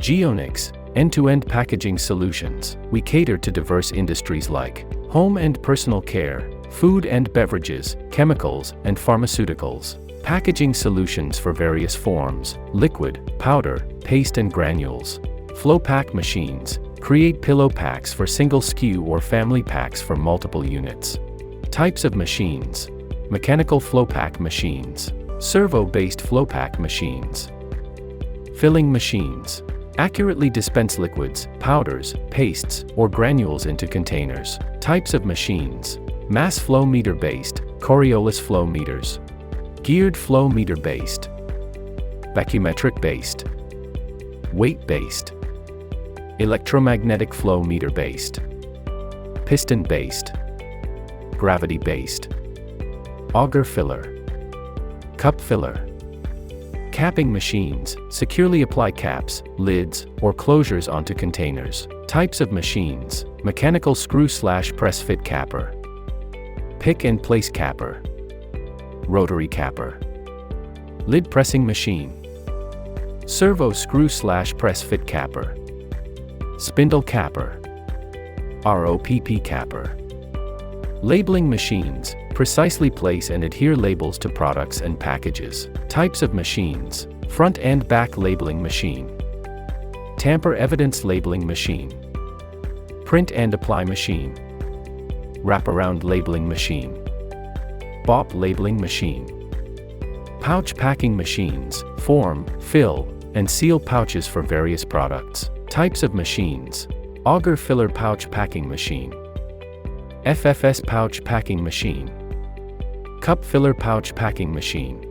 Geoenix End-to-End Packaging Solutions. We cater to diverse industries like home and personal care, food and beverages, chemicals, and pharmaceuticals. Packaging solutions for various forms: liquid, powder, paste and granules. Flowpack Machines create pillow packs for single SKU or family packs for multiple units. Types of machines: mechanical Flowpack machines, servo-based Flowpack machines. Filling machines accurately dispense liquids, powders, pastes, or granules into containers. Types of machines: mass flow meter based, Coriolis flow meters. Geared flow meter based. Vacuumetric based. Weight based. Electromagnetic flow meter based. Piston based. Gravity based. Auger filler. Cup filler. Capping machines securely apply caps, lids, or closures onto containers. Types of machines: mechanical screw/press fit capper. Pick and place capper. Rotary capper. Lid pressing machine. Servo screw/press fit capper. Spindle capper. ROPP capper. Labeling machines precisely place and adhere labels to products and packages. Types of machines: front and back labeling machine. Tamper evidence labeling machine. Print and apply machine. Wraparound labeling machine. BOP labeling machine. Pouch packing machines form, fill, and seal pouches for various products. Types of machines: auger filler pouch packing machine. FFS pouch packing machine. Cup filler pouch packing machine.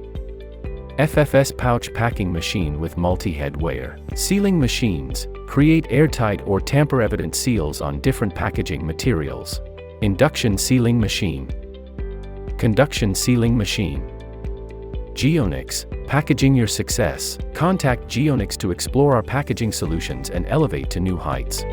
FFS pouch packing machine with multi-head wear. Sealing machines create airtight or tamper-evident seals on different packaging materials. Induction sealing machine. Conduction sealing machine. Geoenix, packaging your success. Contact Geoenix to explore our packaging solutions and elevate to new heights.